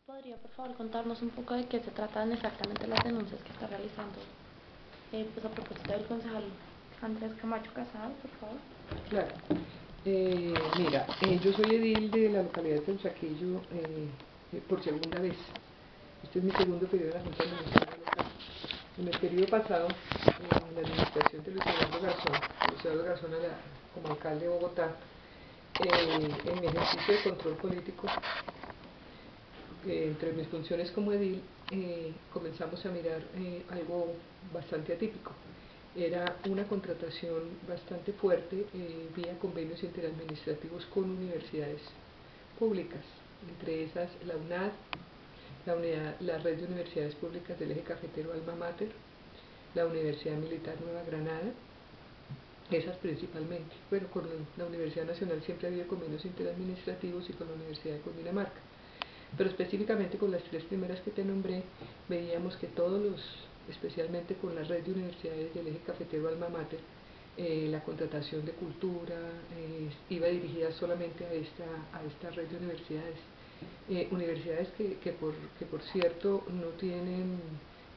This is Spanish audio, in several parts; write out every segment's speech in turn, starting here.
¿Podría, por favor, contarnos un poco de qué se tratan exactamente las denuncias que está realizando, pues a propósito del concejal Andrés Camacho Casado, por favor? Claro. Mira, yo soy edil de la localidad de Teusaquillo por segunda vez. Este es mi segundo periodo de la Junta Administrativa Local. En el periodo pasado, en la administración de Luis Eduardo Garzón como alcalde de Bogotá, en mi ejercicio de control político, entre mis funciones como edil, comenzamos a mirar algo bastante atípico. Era una contratación bastante fuerte vía convenios interadministrativos con universidades públicas, entre esas la UNAD, la Red de Universidades Públicas del Eje Cafetero Alma Mater, la Universidad Militar Nueva Granada, esas principalmente. Bueno, con la Universidad Nacional siempre ha habido convenios interadministrativos y con la Universidad de Cundinamarca. Pero específicamente con las tres primeras que te nombré, veíamos que especialmente con la red de universidades del Eje Cafetero Alma Mater, la contratación de cultura iba dirigida solamente a esta red de universidades. Universidades que por cierto no tienen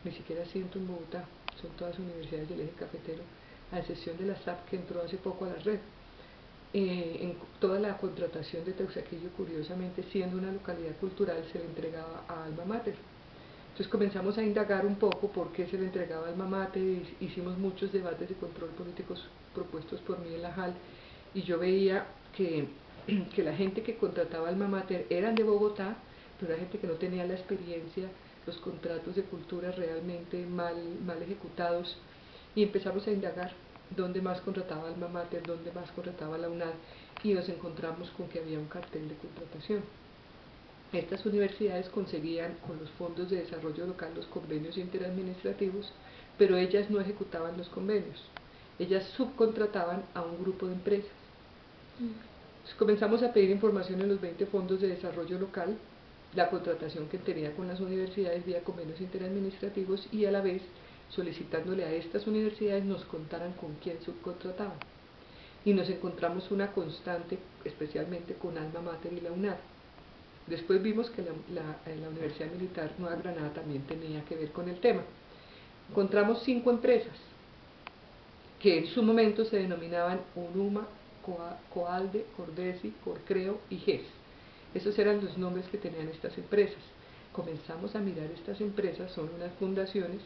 ni siquiera asiento en Bogotá, son todas universidades del Eje Cafetero, a excepción de la SAP que entró hace poco a la red. En toda la contratación de Teusaquillo, curiosamente, siendo una localidad cultural, se le entregaba a Alma Mater. Entonces comenzamos a indagar un poco por qué se le entregaba a Alma Mater, hicimos muchos debates de control políticos propuestos por mí en la JAL, y yo veía que la gente que contrataba a Alma Mater eran de Bogotá, pero era gente que no tenía la experiencia, los contratos de cultura realmente mal ejecutados, y empezamos a indagar dónde más contrataba Alma Mater, dónde más contrataba la UNAD, y nos encontramos con que había un cartel de contratación. Estas universidades conseguían con los fondos de desarrollo local los convenios interadministrativos, pero ellas no ejecutaban los convenios, ellas subcontrataban a un grupo de empresas. Entonces comenzamos a pedir información en los 20 fondos de desarrollo local, la contratación que tenía con las universidades vía convenios interadministrativos, y a la vez solicitándole a estas universidades nos contaran con quién subcontrataban. Y nos encontramos una constante, especialmente con Alma Mater y la UNAD. Después vimos que la Universidad Militar Nueva Granada también tenía que ver con el tema. Encontramos 5 empresas que en su momento se denominaban UNUMA, Coalde, Cordesi, Corcreo y GES. Esos eran los nombres que tenían estas empresas. Comenzamos a mirar estas empresas, son unas fundaciones,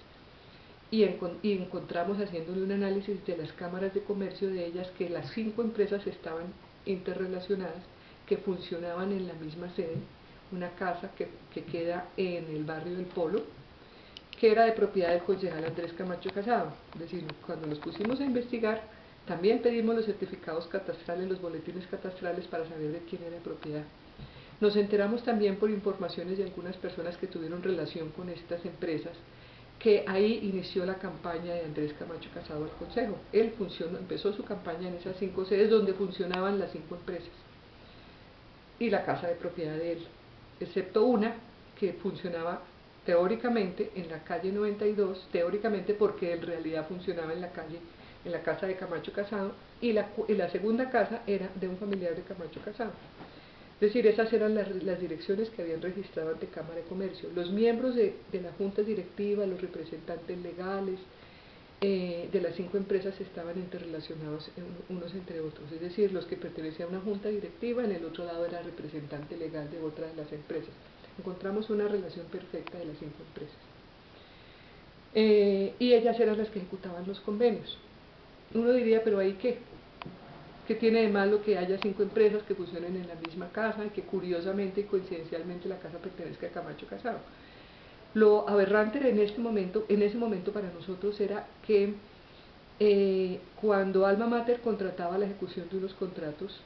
y encontramos, haciéndole un análisis de las cámaras de comercio de ellas, que las 5 empresas estaban interrelacionadas, que funcionaban en la misma sede, una casa que queda en el barrio del Polo, que era de propiedad del concejal Andrés Camacho Casado. Es decir, cuando nos pusimos a investigar, también pedimos los certificados catastrales, los boletines catastrales, para saber de quién era de propiedad. Nos enteramos también por informaciones de algunas personas que tuvieron relación con estas empresas, que ahí inició la campaña de Andrés Camacho Casado al Consejo. Él empezó su campaña en esas 5 sedes donde funcionaban las 5 empresas y la casa de propiedad de él, excepto una que funcionaba teóricamente en la calle 92, teóricamente porque en realidad funcionaba en la casa de Camacho Casado, y la segunda casa era de un familiar de Camacho Casado. Es decir, esas eran las direcciones que habían registrado ante Cámara de Comercio. Los miembros de la junta directiva, los representantes legales de las 5 empresas estaban interrelacionados unos entre otros. Es decir, los que pertenecían a una junta directiva, en el otro lado era representante legal de otra de las empresas. Encontramos una relación perfecta de las 5 empresas. Y ellas eran las que ejecutaban los convenios. Uno diría, pero ¿ahí qué? ¿Qué tiene de malo que haya 5 empresas que funcionen en la misma casa y que curiosamente y coincidencialmente la casa pertenezca a Camacho Casado? Lo aberrante en ese momento para nosotros era que cuando Alma Mater contrataba la ejecución de unos contratos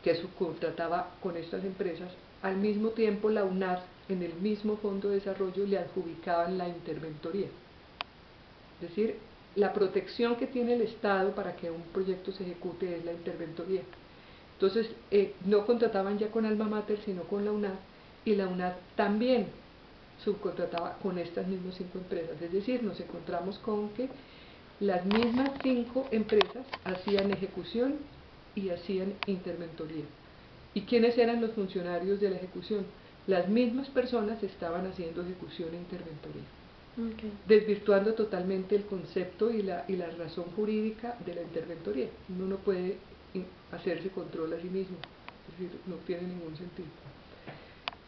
que subcontrataba con estas empresas, al mismo tiempo la UNAD en el mismo fondo de desarrollo le adjudicaban la interventoría. Es decir, la protección que tiene el Estado para que un proyecto se ejecute es la interventoría. Entonces, no contrataban ya con Alma Mater, sino con la UNAD, y la UNAD también subcontrataba con estas mismas 5 empresas. Es decir, nos encontramos con que las mismas 5 empresas hacían ejecución y hacían interventoría. ¿Y quiénes eran los funcionarios de la ejecución? las mismas personas estaban haciendo ejecución e interventoría, Okay. desvirtuando totalmente el concepto y la razón jurídica de la interventoría. Uno no puede hacerse control a sí mismo, es decir, no tiene ningún sentido.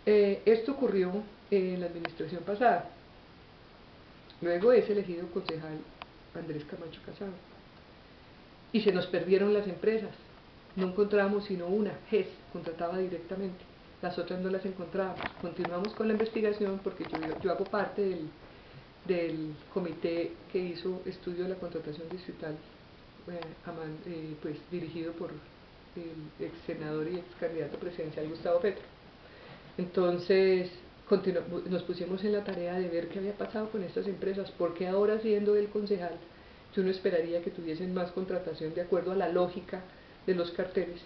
Esto ocurrió en la administración pasada. Luego es elegido concejal Andrés Camacho Casado y se nos perdieron las empresas. No encontrábamos sino una, GES, contrataba directamente, las otras no las encontrábamos. Continuamos con la investigación porque yo hago parte del comité que hizo estudio de la contratación distrital, pues dirigido por el ex senador y ex candidato presidencial Gustavo Petro. Entonces nos pusimos en la tarea de ver qué había pasado con estas empresas, porque ahora siendo el concejal, yo no esperaría que tuviesen más contratación de acuerdo a la lógica de los carteles.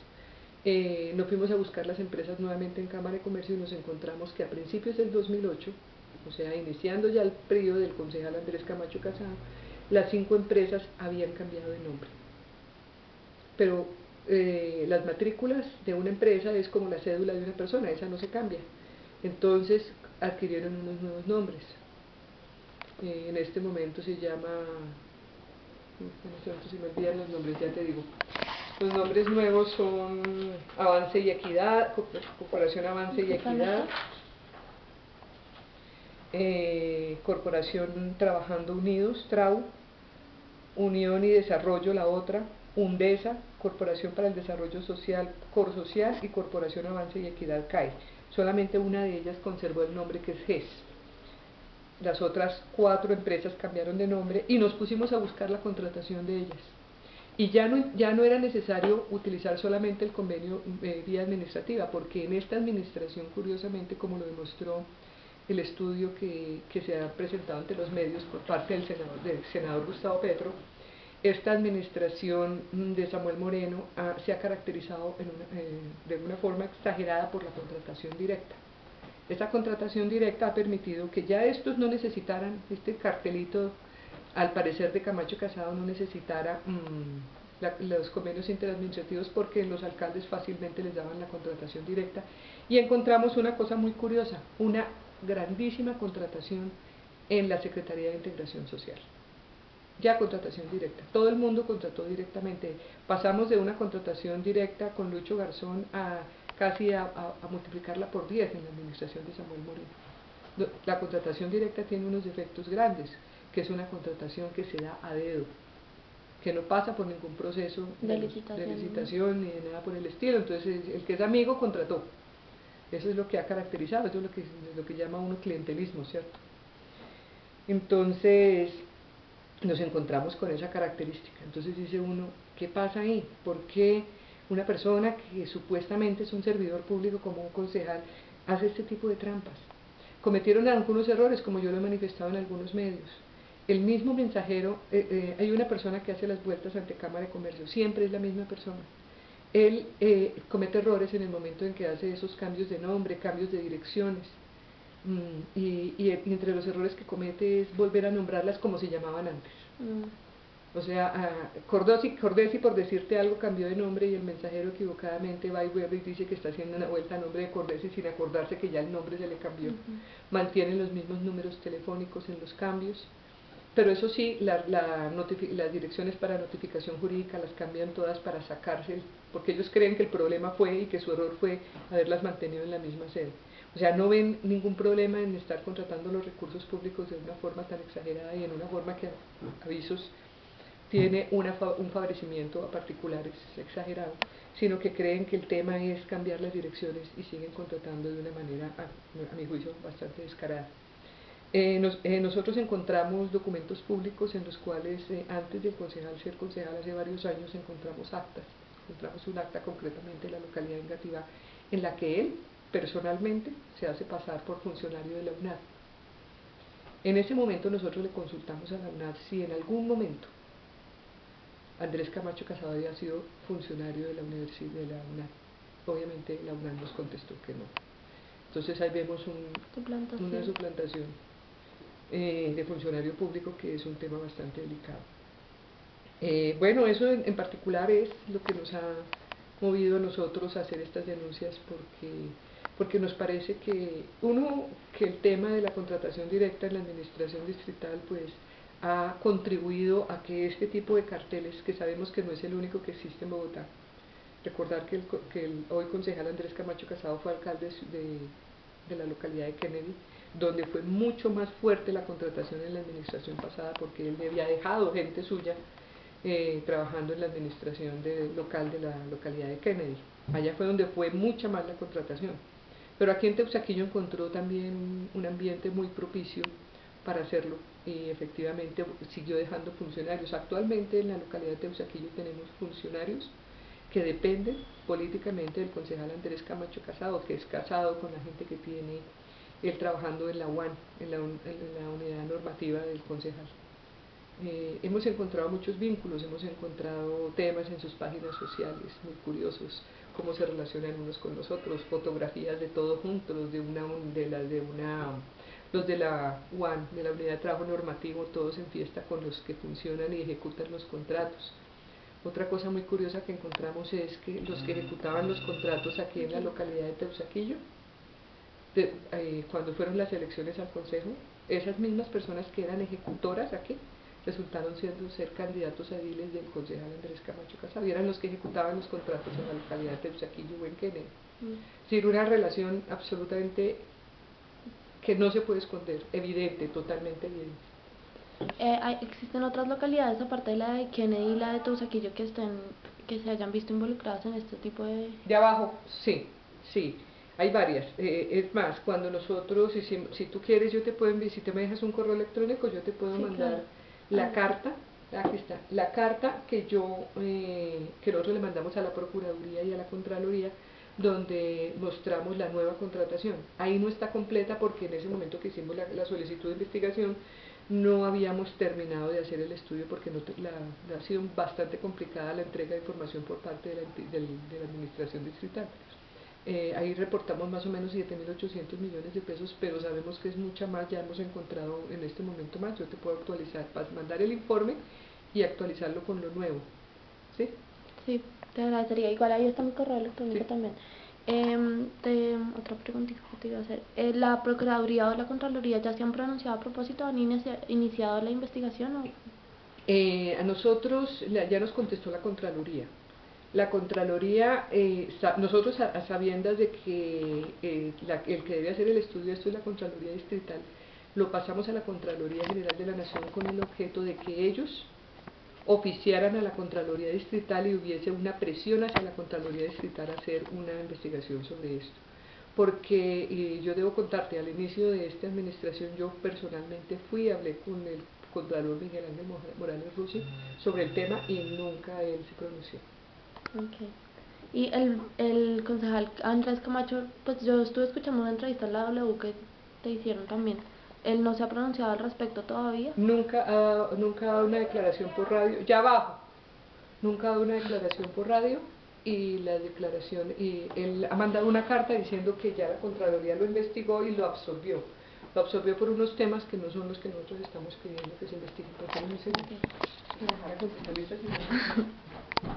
Nos fuimos a buscar las empresas nuevamente en Cámara de Comercio y nos encontramos que a principios del 2008, o sea, iniciando ya el periodo del concejal Andrés Camacho Casado, las 5 empresas habían cambiado de nombre. Pero las matrículas de una empresa es como la cédula de una persona, esa no se cambia. Entonces adquirieron unos nuevos nombres. En este momento se llama, si me olvidan los nombres, ya te digo. Los nombres nuevos son Avance y Equidad, Corporación Avance y Equidad, Corporación Trabajando Unidos, TRAU, Unión y Desarrollo, la otra, UNDESA, Corporación para el Desarrollo Social, Corsocial, y Corporación Avance y Equidad, CAE. Solamente una de ellas conservó el nombre, que es GES. Las otras 4 empresas cambiaron de nombre y nos pusimos a buscar la contratación de ellas. Y ya no era necesario utilizar solamente el convenio vía administrativa, porque en esta administración, curiosamente, como lo demostró el estudio que se ha presentado ante los medios por parte del senador Gustavo Petro, esta administración de Samuel Moreno se ha caracterizado de una forma exagerada por la contratación directa. Esta contratación directa ha permitido que ya estos no necesitaran, este cartelito, al parecer de Camacho Casado, no necesitara los convenios interadministrativos, porque los alcaldes fácilmente les daban la contratación directa. Y encontramos una cosa muy curiosa, una grandísima contratación en la Secretaría de Integración Social. Ya contratación directa, todo el mundo contrató directamente. Pasamos de una contratación directa con Lucho Garzón a casi a multiplicarla por 10 en la administración de Samuel Moreno. La contratación directa tiene unos efectos grandes, que es una contratación que se da a dedo, que no pasa por ningún proceso de licitación ni de nada por el estilo. Entonces el que es amigo contrató. Eso es lo que ha caracterizado, eso es lo que llama uno clientelismo, ¿cierto? Entonces nos encontramos con esa característica. Entonces dice uno, ¿qué pasa ahí? ¿Por qué una persona que supuestamente es un servidor público como un concejal hace este tipo de trampas? Cometieron algunos errores, como yo lo he manifestado en algunos medios. El mismo mensajero, hay una persona que hace las vueltas ante Cámara de Comercio, siempre es la misma persona. Él comete errores en el momento en que hace esos cambios de nombre, cambios de direcciones. Y entre los errores que comete es volver a nombrarlas como se llamaban antes. O sea, Cordesi, por decirte algo, cambió de nombre, y el mensajero equivocadamente va y vuelve y dice que está haciendo una vuelta a nombre de Cordesi sin acordarse que ya el nombre se le cambió. Mantienen los mismos números telefónicos en los cambios, pero eso sí, las direcciones para notificación jurídica las cambian todas para sacarse, porque ellos creen que el problema fue y que su error fue haberlas mantenido en la misma sede. O sea, no ven ningún problema en estar contratando los recursos públicos de una forma tan exagerada y en una forma que, avisos, tiene un favorecimiento a particulares exagerado, sino que creen que el tema es cambiar las direcciones y siguen contratando de una manera, a mi juicio, bastante descarada. Nosotros encontramos documentos públicos en los cuales, antes de ser concejal hace varios años, encontramos actas. Encontramos un acta concretamente en la localidad de Engativá, en la que él personalmente se hace pasar por funcionario de la UNAD. En ese momento nosotros le consultamos a la UNAD si en algún momento Andrés Camacho Casado había sido funcionario de la Universidad de la UNAD. Obviamente la UNAD nos contestó que no. Entonces ahí vemos una suplantación de funcionario público, que es un tema bastante delicado. Bueno, eso en particular es lo que nos ha movido a nosotros a hacer estas denuncias, porque porque nos parece que, uno, que el tema de la contratación directa en la administración distrital pues ha contribuido a que este tipo de carteles, que sabemos que no es el único que existe en Bogotá, recordar que el hoy concejal Andrés Camacho Casado fue alcalde de la localidad de Kennedy, donde fue mucho más fuerte la contratación en la administración pasada, porque él había dejado gente suya trabajando en la administración local de la localidad de Kennedy. Allá fue donde fue mucha más la contratación. Pero aquí en Teusaquillo encontró también un ambiente muy propicio para hacerlo y efectivamente siguió dejando funcionarios. Actualmente en la localidad de Teusaquillo tenemos funcionarios que dependen políticamente del concejal Andrés Camacho Casado, que es casado con la gente que tiene él trabajando en la UAN, en la unidad normativa del concejal. Hemos encontrado muchos vínculos, hemos encontrado temas en sus páginas sociales muy curiosos, cómo se relacionan unos con los otros, fotografías de todos juntos, los de la UAN, de la Unidad de Trabajo Normativo, todos en fiesta con los que funcionan y ejecutan los contratos. Otra cosa muy curiosa que encontramos es que los que ejecutaban los contratos aquí en la localidad de Teusaquillo, cuando fueron las elecciones al Consejo, esas mismas personas que eran ejecutoras aquí, resultaron ser candidatos a ediles del concejal Andrés Camacho Casado, y eran los que ejecutaban los contratos en la localidad de Teusaquillo o en Kennedy. Es decir, una relación absolutamente que no se puede esconder, evidente, totalmente evidente. ¿Existen otras localidades aparte de la de Kennedy y la de Teusaquillo que se hayan visto involucradas en este tipo de...? De abajo, sí, sí, hay varias. Es más, cuando nosotros, si tú quieres, yo te puedo enviar, si te me dejas un correo electrónico, yo te puedo mandar la carta, aquí está, la carta que nosotros le mandamos a la Procuraduría y a la Contraloría, donde mostramos la nueva contratación. Ahí no está completa porque en ese momento que hicimos la solicitud de investigación no habíamos terminado de hacer el estudio porque ha sido bastante complicada la entrega de información por parte de la administración distrital. Ahí reportamos más o menos 7.800 millones de pesos, pero sabemos que es mucha más, ya hemos encontrado en este momento más. Yo te puedo actualizar, mandar el informe y actualizarlo con lo nuevo. ¿Sí? Sí, te agradecería. Igual ahí está mi correo electrónico Sí. también. Otra preguntita que te iba a hacer. ¿La Procuraduría o la Contraloría ya se han pronunciado a propósito? ¿Han iniciado la investigación? A nosotros ya nos contestó la Contraloría. La Contraloría, nosotros a sabiendas de que el que debe hacer el estudio de esto es la Contraloría Distrital, lo pasamos a la Contraloría General de la Nación con el objeto de que ellos oficiaran a la Contraloría Distrital y hubiese una presión hacia la Contraloría Distrital a hacer una investigación sobre esto. Porque yo debo contarte, al inicio de esta administración yo personalmente hablé con el Contralor Miguel Ángel Morales Rusi sobre el tema y nunca él se pronunció. Okay. Y el concejal Andrés Camacho, pues yo estuve escuchando una entrevista en la W que te hicieron también. ¿Él no se ha pronunciado al respecto todavía? Nunca ha dado una declaración por radio, ya abajo, nunca ha dado una declaración por radio, y él ha mandado una carta diciendo que ya la Contraloría lo investigó y lo absorbió. Lo absorbió por unos temas que no son los que nosotros estamos pidiendo que se investiguen. Porque no sé,